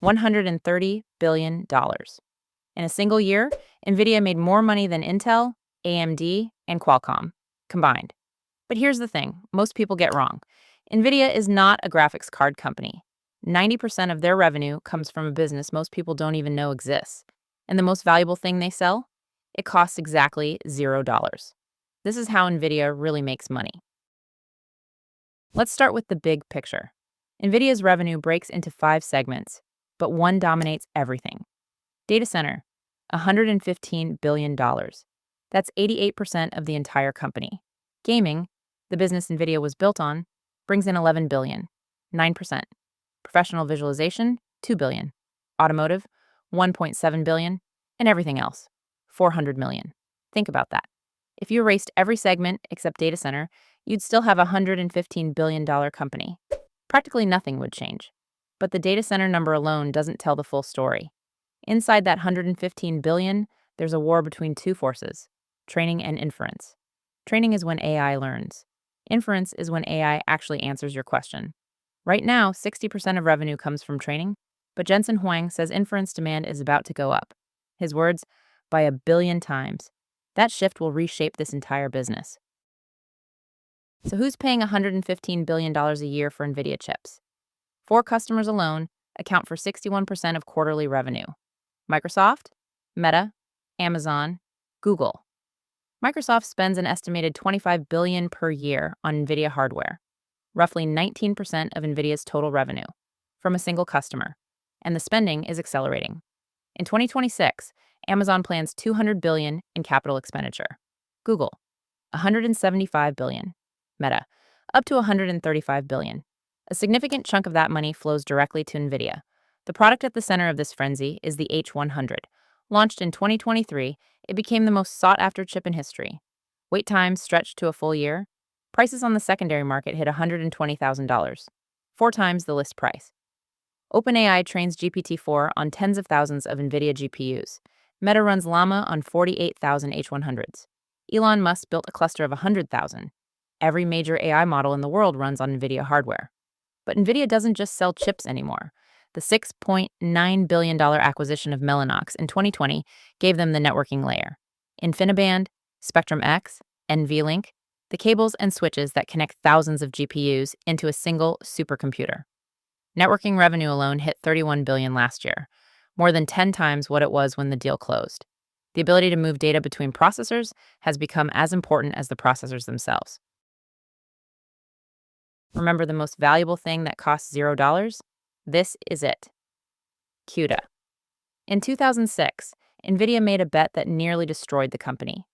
$130 billion. In a single year, NVIDIA made more money than Intel, AMD, and Qualcomm combined. But here's the thing most people get wrong. NVIDIA is not a graphics card company. 90% of their revenue comes from a business most people don't even know exists. And the most valuable thing they sell? It costs exactly $0. This is how NVIDIA really makes money. Let's start with the big picture. NVIDIA's revenue breaks into 5 segments, but one dominates everything. Data center, $115 billion. That's 88% of the entire company. Gaming, the business NVIDIA was built on, brings in $11 billion, 9%. Professional visualization, $2 billion. Automotive, $1.7 billion. And everything else, $400 million. Think about that. If you erased every segment except data center, you'd still have a $115 billion company. Practically nothing would change. But the data center number alone doesn't tell the full story. Inside that $115 billion, there's a war between two forces, training and inference. Training is when AI learns. Inference is when AI actually answers your question. Right now, 60% of revenue comes from training, but Jensen Huang says inference demand is about to go up. His words, by 1 billion times. That shift will reshape this entire business. So who's paying $115 billion a year for NVIDIA chips? 4 customers alone account for 61% of quarterly revenue. Microsoft, Meta, Amazon, Google. Microsoft spends an estimated $25 billion per year on NVIDIA hardware, roughly 19% of NVIDIA's total revenue, from a single customer, and the spending is accelerating. In 2026, Amazon plans $200 billion in capital expenditure. Google, $175 billion. Meta, up to $135 billion. A significant chunk of that money flows directly to NVIDIA. The product at the center of this frenzy is the H100. Launched in 2023, it became the most sought-after chip in history. Wait times stretched to a full year. Prices on the secondary market hit $120,000, 4 times the list price. OpenAI trains GPT-4 on tens of thousands of NVIDIA GPUs. Meta runs Llama on 48,000 H100s. Elon Musk built a cluster of 100,000. Every major AI model in the world runs on NVIDIA hardware. But NVIDIA doesn't just sell chips anymore. The $6.9 billion acquisition of Mellanox in 2020 gave them the networking layer. InfiniBand, Spectrum-X, NVLink, the cables and switches that connect thousands of GPUs into a single supercomputer. Networking revenue alone hit $31 billion last year, more than 10 times what it was when the deal closed. The ability to move data between processors has become as important as the processors themselves. Remember the most valuable thing that costs $0? This is it. CUDA. In 2006, NVIDIA made a bet that nearly destroyed the company.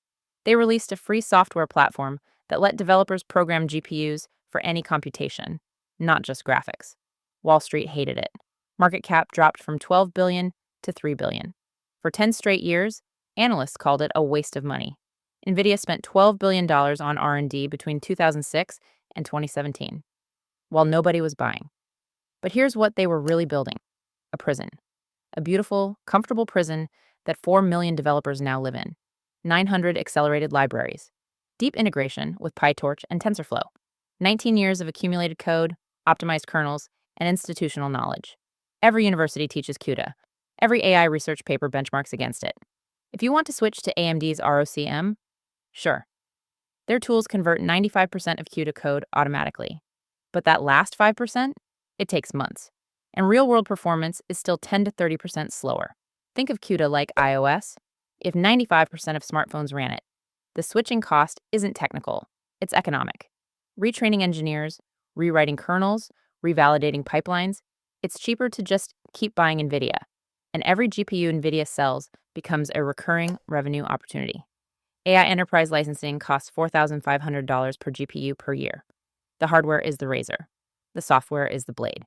They released a free software platform that let developers program GPUs for any computation, not just graphics. Wall Street hated it. Market cap dropped from $12 billion to $3 billion. For 10 straight years, analysts called it a waste of money. NVIDIA spent $12 billion on R&D between 2006 and 2017, while nobody was buying. But here's what they were really building: a prison. A beautiful, comfortable prison that 4 million developers now live in. 900 accelerated libraries. Deep integration with PyTorch and TensorFlow. 19 years of accumulated code, optimized kernels, and institutional knowledge. Every university teaches CUDA. Every AI research paper benchmarks against it. If you want to switch to AMD's ROCm, sure. Their tools convert 95% of CUDA code automatically. But that last 5%? It takes months. And real-world performance is still 10 to 30% slower. Think of CUDA like iOS. If 95% of smartphones ran it, the switching cost isn't technical, it's economic. Retraining engineers, rewriting kernels, revalidating pipelines, it's cheaper to just keep buying NVIDIA. And every GPU NVIDIA sells becomes a recurring revenue opportunity. AI enterprise licensing costs $4,500 per GPU per year. The hardware is the razor. The software is the blade.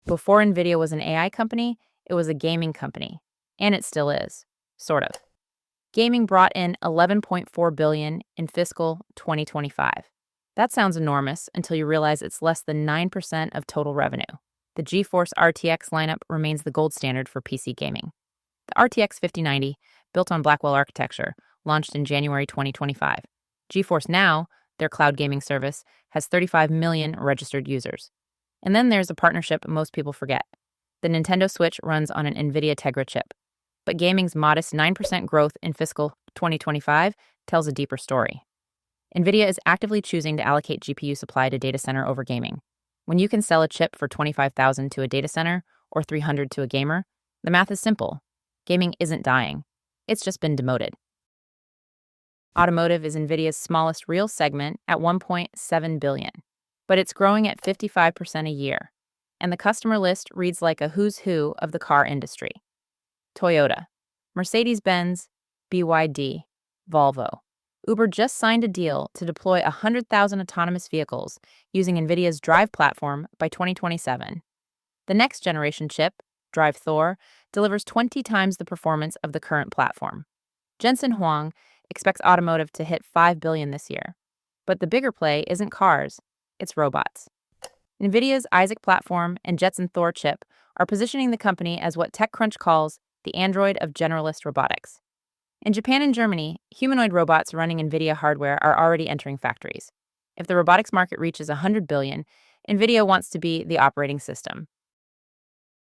Before NVIDIA was an AI company, it was a gaming company. And it still is. Sort of. Gaming brought in $11.4 billion in fiscal 2025. That sounds enormous until you realize it's less than 9% of total revenue. The GeForce RTX lineup remains the gold standard for PC gaming. The RTX 5090, built on Blackwell architecture, launched in January 2025. GeForce Now, their cloud gaming service, has 35 million registered users. And then there's a partnership most people forget: The Nintendo Switch runs on an NVIDIA Tegra chip. But gaming's modest 9% growth in fiscal 2025 tells a deeper story. NVIDIA is actively choosing to allocate GPU supply to data center over gaming. When you can sell a chip for $25,000 to a data center or $300 to a gamer, the math is simple. Gaming isn't dying. It's just been demoted. Automotive is NVIDIA's smallest real segment at $1.7 billion, but it's growing at 55% a year, and the customer list reads like a who's who of the car industry. Toyota, Mercedes-Benz, BYD, Volvo. Uber just signed a deal to deploy 100,000 autonomous vehicles using NVIDIA's Drive platform by 2027. The next generation chip, Drive Thor, delivers 20 times the performance of the current platform. Jensen Huang expects automotive to hit $5 billion this year. But the bigger play isn't cars, it's robots. NVIDIA's Isaac platform and Jetson Thor chip are positioning the company as what TechCrunch calls the Android of generalist robotics. In Japan and Germany, humanoid robots running NVIDIA hardware are already entering factories. If the robotics market reaches $100 billion, NVIDIA wants to be the operating system.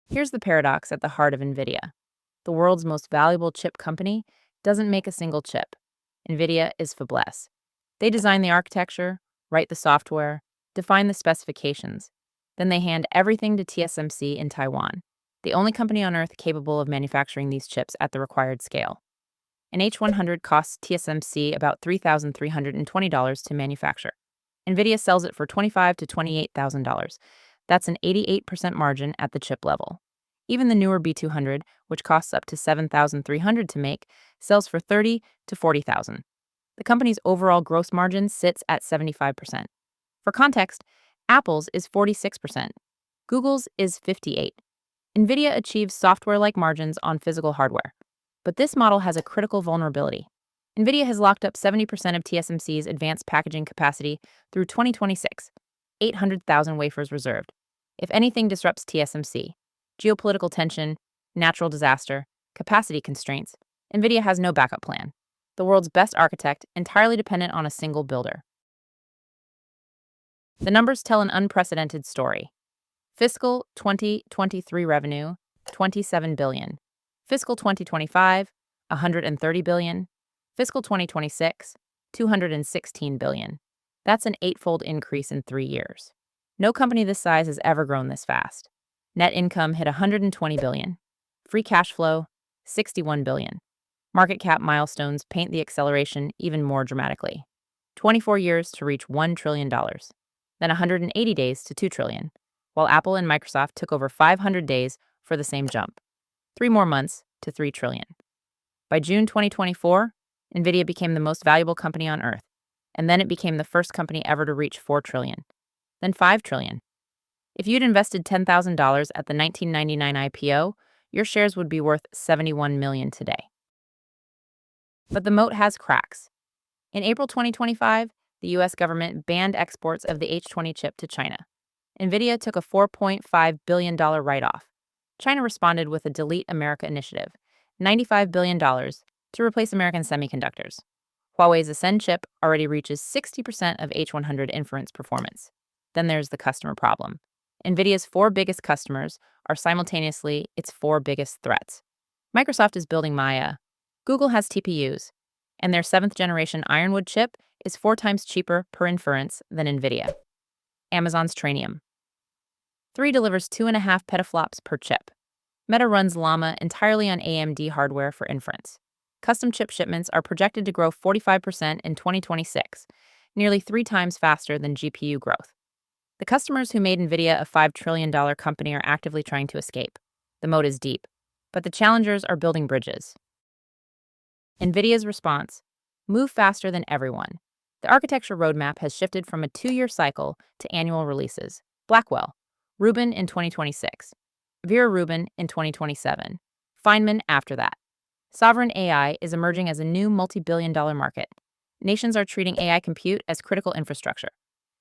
Here's the paradox at the heart of NVIDIA. The world's most valuable chip company doesn't make a single chip. NVIDIA is Fabless. They design the architecture, write the software, define the specifications. Then they hand everything to TSMC in Taiwan, the only company on Earth capable of manufacturing these chips at the required scale. An H100 costs TSMC about $3,320 to manufacture. NVIDIA sells it for $25,000 to $28,000. That's an 88% margin at the chip level. Even the newer B200, which costs up to $7,300 to make, sells for $30,000 to $40,000. The company's overall gross margin sits at 75%. For context, Apple's is 46%. Google's is 58%. NVIDIA achieves software-like margins on physical hardware. But this model has a critical vulnerability. NVIDIA has locked up 70% of TSMC's advanced packaging capacity through 2026, 800,000 wafers reserved. If anything disrupts TSMC, geopolitical tension, natural disaster, capacity constraints, NVIDIA has no backup plan. The world's best architect, entirely dependent on a single builder. The numbers tell an unprecedented story. Fiscal 2023 revenue, $27 billion. Fiscal 2025, $130 billion. Fiscal 2026, $216 billion. That's an eightfold increase in 3 years. No company this size has ever grown this fast. Net income hit $120 billion. Free cash flow, $61 billion. Market cap milestones paint the acceleration even more dramatically. 24 years to reach $1 trillion. Then 180 days to $2 trillion, while Apple and Microsoft took over 500 days for the same jump. 3 more months to $3 trillion. By June 2024, NVIDIA became the most valuable company on Earth, and then it became the first company ever to reach $4 trillion, then $5 trillion. If you'd invested $10,000 at the 1999 IPO, your shares would be worth $71 million today. But the moat has cracks. In April 2025, the U.S. government banned exports of the H20 chip to China. NVIDIA took a $4.5 billion write-off. China responded with a Delete America initiative, $95 billion, to replace American semiconductors. Huawei's Ascend chip already reaches 60% of H100 inference performance. Then there's the customer problem. NVIDIA's 4 biggest customers are simultaneously its 4 biggest threats. Microsoft is building Maya. Google has TPUs. And their 7th-generation Ironwood chip is 4 times cheaper per inference than NVIDIA. Amazon's Trainium 3 delivers 2.5 petaflops per chip. Meta runs Llama entirely on AMD hardware for inference. Custom chip shipments are projected to grow 45% in 2026, nearly 3 times faster than GPU growth. The customers who made NVIDIA a $5 trillion company are actively trying to escape. The moat is deep, but the challengers are building bridges. NVIDIA's response: move faster than everyone. The architecture roadmap has shifted from a 2-year cycle to annual releases. Blackwell, Rubin in 2026, Vera Rubin in 2027, Feynman after that. Sovereign AI is emerging as a new multi-billion-dollar market. Nations are treating AI compute as critical infrastructure.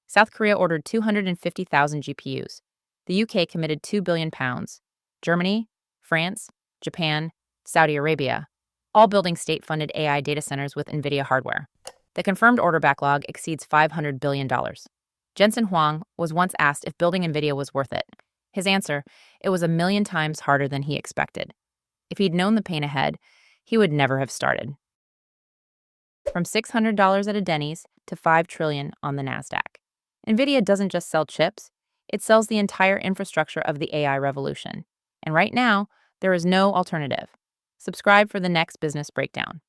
South Korea ordered 250,000 GPUs. The UK committed £2 billion. Germany, France, Japan, Saudi Arabia, all building state-funded AI data centers with NVIDIA hardware. The confirmed order backlog exceeds $500 billion. Jensen Huang was once asked if building NVIDIA was worth it. His answer, it was a million times harder than he expected. If he'd known the pain ahead, he would never have started. From $600 at a Denny's to $5 trillion on the NASDAQ. NVIDIA doesn't just sell chips, it sells the entire infrastructure of the AI revolution. And right now, there is no alternative. Subscribe for the next business breakdown.